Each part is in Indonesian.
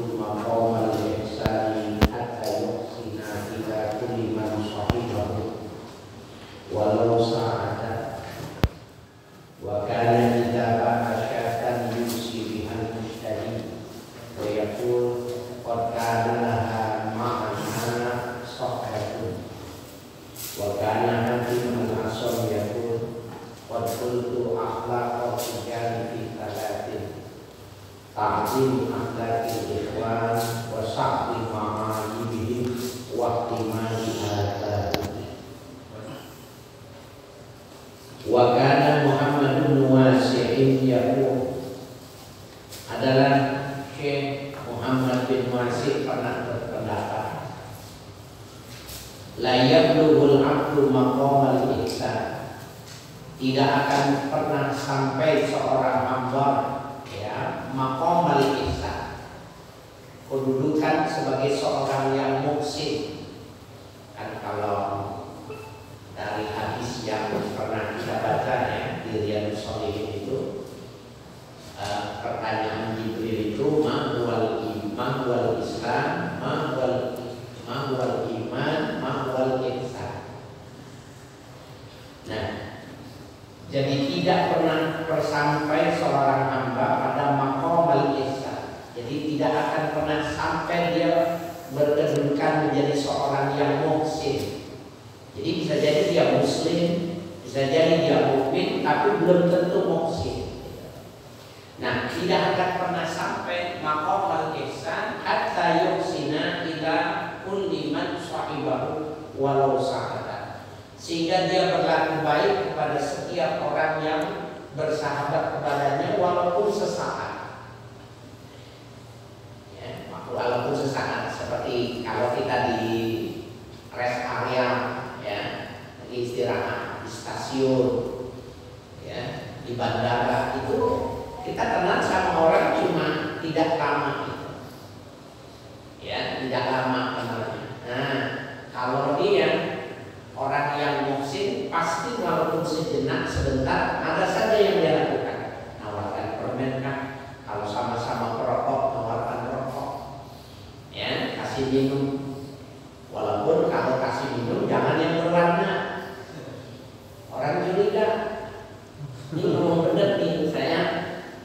مقام الإحسان حتى يحسن إلى كل من صحبه ولو ساعة وكان إذا باع شاة يوصي بها المشتري ويقول قد كان لها معنا صحة وكان حكيم العصر يقول قد قلت أخلاق الرجال في ثلاث ta'zim akhlaqil ikhwan wa sa'ti ma'alibihim wa ihtimali adabihim. Wa kana Muhammad bin Wasi'in yaqul, adalah Syekh Muhammad bin Wasi' pernah berpendapat, la yablughul 'abdu maqamal ihsan, tidak akan pernah sampai seorang hamba maqam al-ihsan, kedudukan sebagai seorang yang muhsin. Kan kalau dari hadis yang pernah kita baca ya di Riyadhus Shalihin itu, pertanyaan Jibril itu ma huwal Islam, ma huwal iman, ma huwal ihsan. Nah, jadi tidak pernah sampai seorang hamba pada maqam al-ihsan. Jadi tidak akan pernah sampai dia berkedudukan menjadi seorang yang muhsin. Jadi bisa jadi dia muslim, bisa jadi dia mukmin, tapi belum tentu muhsin. Nah, tidak akan pernah sampai maqam al-ihsan hatta yuhsina ila kulli man sahibahu walau sa'atan, sehingga dia berlaku baik kepada setiap orang yang bersahabat kepadanya walaupun sesaat. Ya, walaupun sesaat, seperti kalau kita di rest area, ya, di istirahat di stasiun, ya, di bandara itu kita kenal sama orang cuma tidak lama gitu. Ya, tidak lama kenalnya. Nah, kalau dia orang yang muhsin, pasti walaupun sejenak sebentar ada saja yang dia lakukan. Nawarkan permen kan, kalau sama-sama perokok nawarkan rokok, ya, kasih minum. Walaupun kalau kasih minum jangan yang berwarna, orang curiga. Ini ngomong bener nih, saya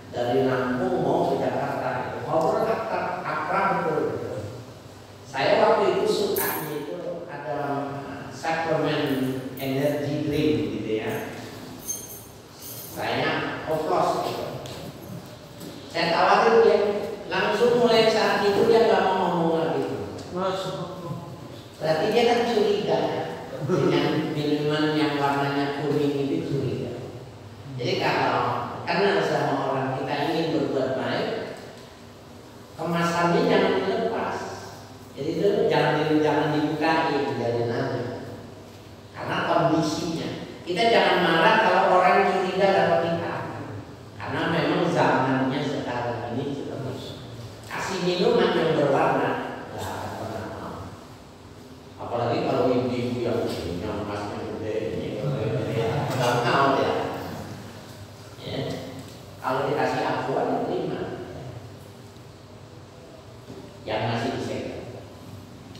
dari Lampung mau ke Jakarta, ngobrol akrab betul. Saya waktu itu sukanya itu ada suplemen energy drink gitu ya. Saya oplos gitu. Saya tawarin dia, langsung mulai saat itu dia nggak mau ngomong lagi. Berarti dia kan curiga ya, dengan minuman yang warnanya kuning itu curiga. Jadi karena sama orang kita ingin berbuat baik, kemasannya jangan dilepas. Jadi itu jangan dibukain dari nanya. Karena kondisinya, kita jangan marah kalau orang curiga sama kita. Karena memang zamannya sekarang ini terus kasih minuman yang berwarna, nggak akan pernah mau. Apalagi kalau ibu-ibu yang punya emasnya gede ini, nggak mau ya. Ya. Kalau dikasih aqua diterima, yang masih disegel.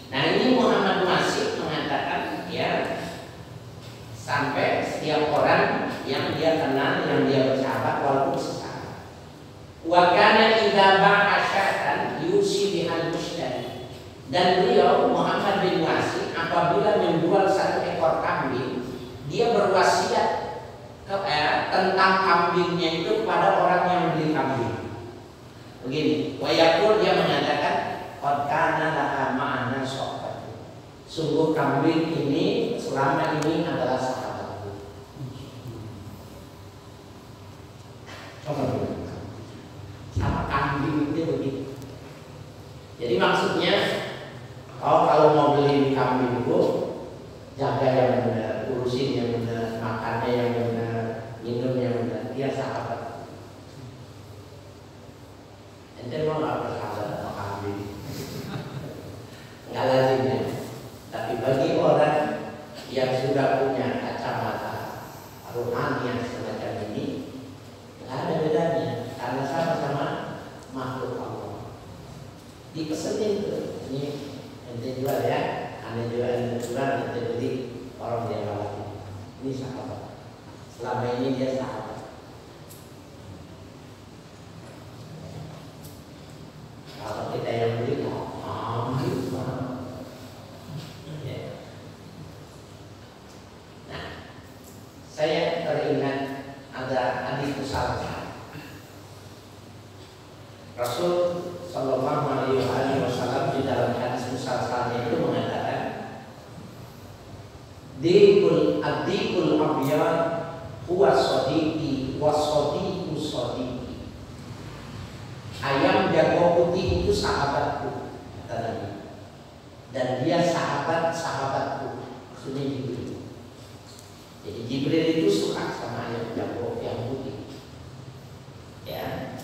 Nah, ini Muhammad Masih mengatakan ya, sampai setiap orang yang dia kenal, yang dia bersahabat walaupun sesaat. Wa kana idza ba'a syatan yusi bihal mushtari. Dan beliau Muhammad bin Wasi apabila menjual satu ekor kambing, dia berwasiat tentang kambingnya itu kepada orang yang beli kambing. Begini, wa yaqul, dia mengatakan qad kana laha ma'ana sohbat. Sungguh kambing ini selama ini adalah sahabatku. Coba dulu, sama kambing itu begitu. Jadi maksudnya, kalau mau beli kambingku, jaga yang benar, urusin yang benar, makannya yang benar, minum yang benar. Dia sahabat. Ente mau nggak bersahabat sama kambing? Nggak lazim ya. Tapi bagi orang yang sudah punya kacamata rohani yang semacam ini, nggak ada bedanya, karena sama-sama makhluk Allah. dipesenin tuh, ini ente jual ya, ane jual, ente beli, orang dia lewat. Ini sahabat. Selama ini dia sahabat. Kalau kita yang beli, saya teringat ada hadis Salman. Rasul Shallallahu Alaihi Wasallam di dalam hadis Salman itu mengatakan, Dikul abyad huwa sadiqi wa sadiqu sadiqi. Ayam jago putih itu sahabatku, kata Nabi. Dan dia sahabatku. Maksudnya Jibril. Jadi Jibril itu suka sama ayam jago yang putih. Ya,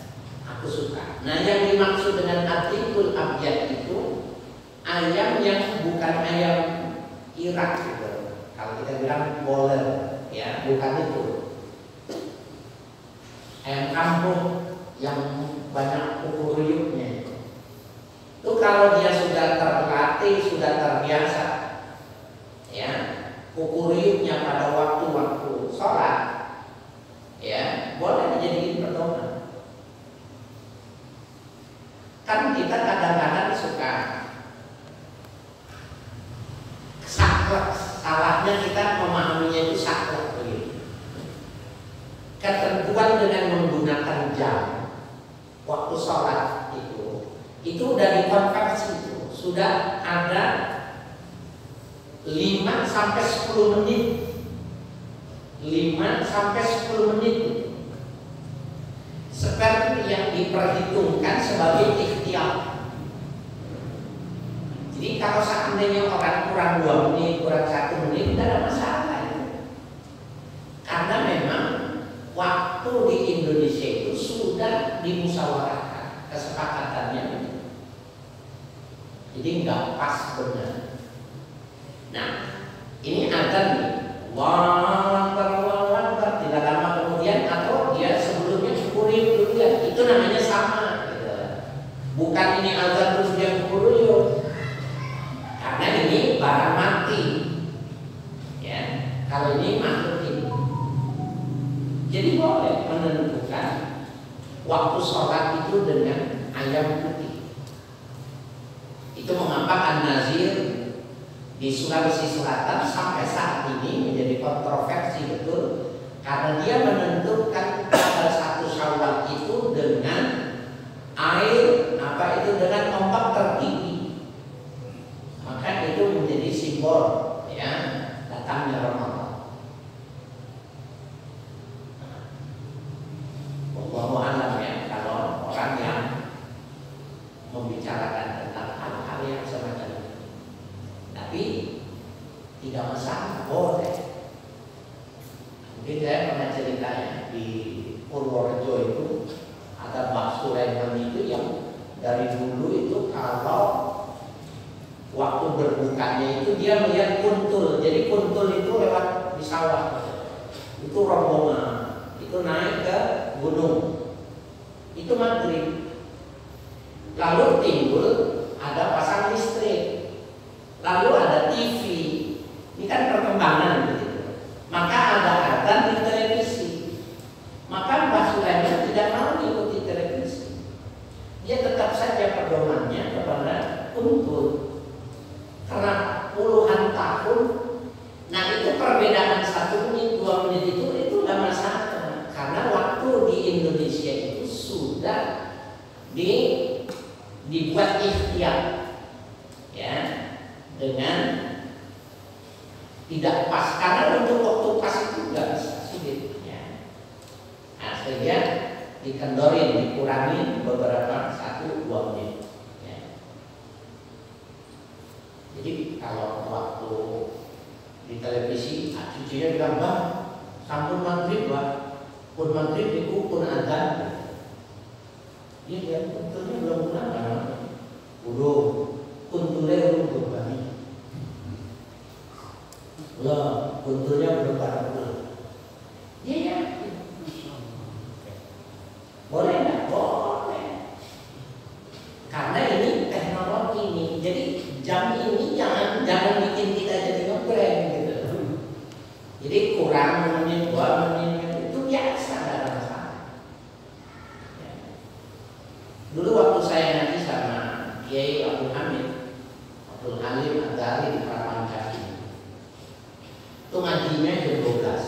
aku suka. Nah, yang dimaksud dengan atikul abyad itu ayam yang bukan ayam Irak gitu. Kalau kita bilang boler, ya bukan itu. Ayam kampung yang banyak kuku-ruyuknya itu kalau dia sudah terlatih, sudah terbiasa, ya kuku-ruyuknya pada waktu-waktu sholat, ya boleh dijadiin pedoman. Kan kita kadang-kadang suka saklek, salahnya kita memahaminya itu saklek begitu. Ketentuan dengan menggunakan jam waktu sholat itu udah dikonversi, itu sudah ada 5 sampai 10 menit. 5 sampai 10 menit seperti yang diperhitungkan sebagai ikhtiar. Jadi kalau seandainya orang kurang 2 menit, kurang 1 menit, tidak ada masalah itu. Karena memang waktu di Indonesia itu sudah dimusyawarahkan, kesepakatannya. Jadi nggak pas benar. Nah, ini azan nih, Allahu Akbar, tidak lama kemudian atau dia sebelumnya syukuri dulu ya, itu namanya sama. Gitu. Bukan ini azan terus dia syukuri dulu. Karena ini barang mati, ya. Kalau ini makhluk ini, jadi boleh menentukan waktu sholat itu dengan ayam putih. Itu mengapa An-Nazir di Sulawesi Selatan sampai saat ini menjadi kontroversi betul, karena dia menentukan tanggal 1 Syawal itu dengan air dengan ombak tertinggi. Maka itu menjadi simbol ya datangnya Ramadan. Wallahu a'lam ya, kalau orang yang membicarakan tentang hal-hal yang semacam itu. Tapi tidak masalah, boleh. Mungkin saya pernah cerita ya, di Purworejo itu ada Mbak Sulaiman itu yang dari dulu itu kalau waktu berbukanya itu dia melihat kuntul. Jadi kuntul itu lewat di sawah. Itu rombongan, itu naik ke gunung. Itu maghrib. Lalu timbul ada pasang listrik. Lalu ada TV. Ini kan perkembangan begitu. Maka ada adzan di televisi. Maka Mbak Sulaiman tidak mau mengikuti televisi. Dia tetap saja pedomannya kepada kuntul. Karena puluhan tahun, nah itu perbedaan 1 menit, 2 menit itu tidak masalah. Karena waktu di Indonesia itu sudah dibuat ikhtiar, ya, dengan tidak pas. Karena untuk waktu pas itu nggak bisa sulit, ya. Nah, sehingga dikendorin, dikurangi beberapa 1-2 menit. Jadi kalau waktu di televisi, cucunya bilang, "Bang, sampun maghrib, Bang. Pun maghrib itu pun adzan." Dia bilang, "Kunturnya belum kenapa?" "Belum. Kunturnya belum berbani." "Lah, kunturnya belum pada." Dia yakin. Boleh nggak? Boleh. Karena ini teknologi jam ini jangan bikin kita jadi ngebrand gitu. Jadi kurang menit, 2 menit itu biasa, nggak ada masalah. Ya. Dulu waktu saya ngaji sama Kiai Abdul Halim Adari di Paraman Kaki, itu ngajinya jam 12.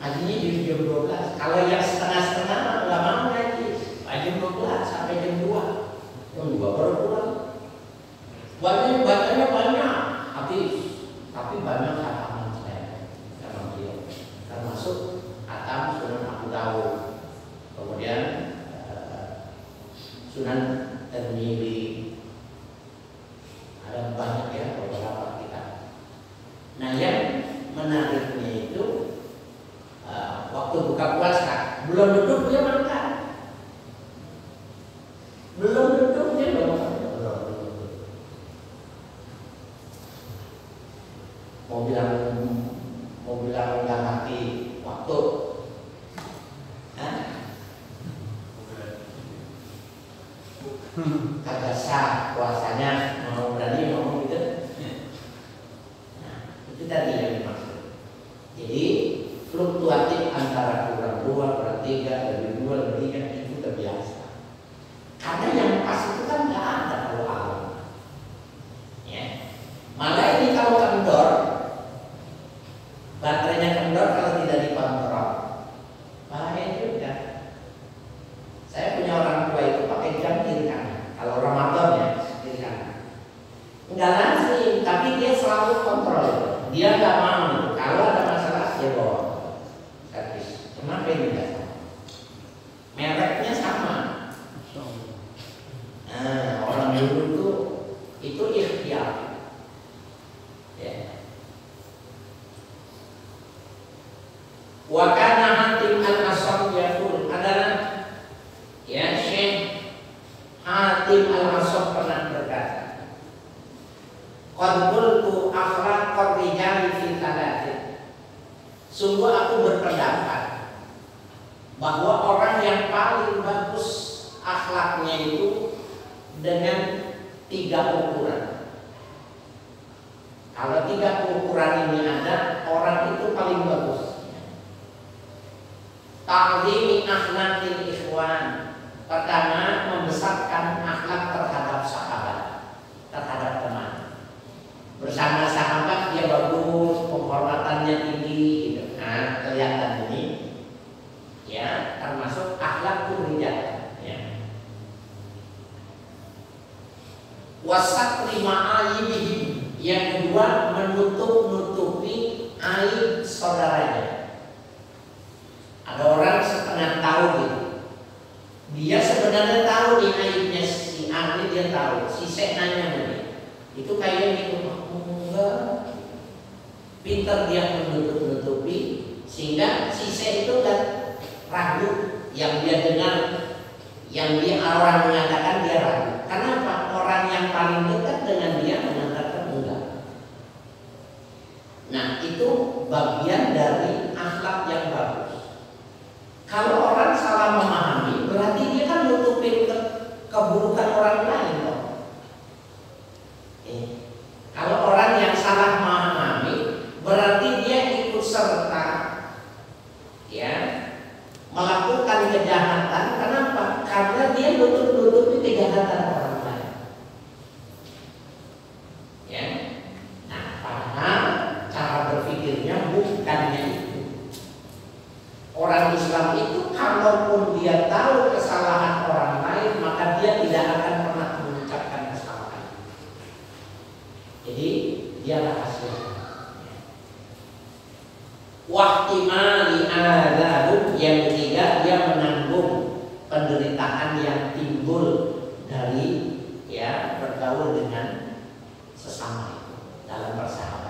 Ngajinya jam 12. Kalau yang setengah-setengah nggak mau ngaji, jam 12 sampai jam 2. Jam 2 baru pulang. Bacanya banyak, tapi banyak hataman saya sama dia, termasuk hatam Sunan Abu Dawud, kemudian Sunan Tirmidzi, ada banyak ya beberapa kitab. Nah yang menariknya itu waktu buka puasa belum duduk dia makan, belum duduk dia belum makan. Mau bilang nggak ngerti waktu, kagak sah puasanya, mau berani ngomong gitu. Nah, itu tadi yang dimaksud. Jadi fluktuatif antara kurang 2, kurang 3, lebih 2, lebih 3 itu terbiasa. Karena yang pas itu kan nggak ada kalau alam. Ya. Malah ini kalau kendor, baterainya kendor kalau tidak dikontrol, bahaya juga. Saya punya orang tua itu pakai jam kiri kanan. Kalau Ramadan ya kiri kanan. Enggak lazim, tapi dia selalu kontrol itu. Dia nggak mau. Kalau ada masalah dia bawa servis. Kenapa ini nggak sama? Mereknya sama. Nah, orang dulu itu ikhtiar. Ya. Wa kana Hatim al-Asam yaqul, adalah ya Syekh Hatim al-Asam pernah berkata, qad qultu akhlaqur rijali fi thalatin. Sungguh aku berpendapat bahwa orang yang paling bagus akhlaknya itu dengan 3 ukuran. Kalau 3 ukuran ini ada, orang itu paling bagus. Ta'zimi akhlaqil ikhwan. Pertama, membesarkan akhlak terhadap sahabat, terhadap teman. Bersama sahabat dia bagus, penghormatannya tinggi gitu. Nah, kelihatan ini ya, termasuk akhlak rijal ya. Wasat lima aibihim. Yang kedua, menutup-nutupi aib saudaranya. Ada orang setengah tahu gitu. Dia sebenarnya tahu nih aibnya si A ini, dia tahu. Si C nanya sama dia. Itu kayak gitu, enggak. Pintar dia menutup-nutupi sehingga si C itu kan ragu. Yang dia dengar, yang dia orang mengatakan dia ragu. Kenapa? Orang yang paling dekat dengan dia mengatakan enggak. Nah, itu bagian dari akhlak yang bagus. Kalau orang salah memahami, berarti dia kan nutupin keburukan orang lain dong. Kalau orang yang salah memahami, berarti dia ikut serta ya melakukan kejahatan. Kenapa? Karena dia nutup-nutupi kejahatan orang lain. Ya. Nah, padahal cara berpikirnya bukannya itu. Orang Islam itu kalaupun dia tahu kesalahan orang lain, maka dia tidak akan pernah mengucapkan kesalahan. Jadi dia rahasia. Wahtimali adzab, yang ketiga dia menanggung penderitaan yang timbul dari ya bergaul dengan sesama itu dalam persahabatan.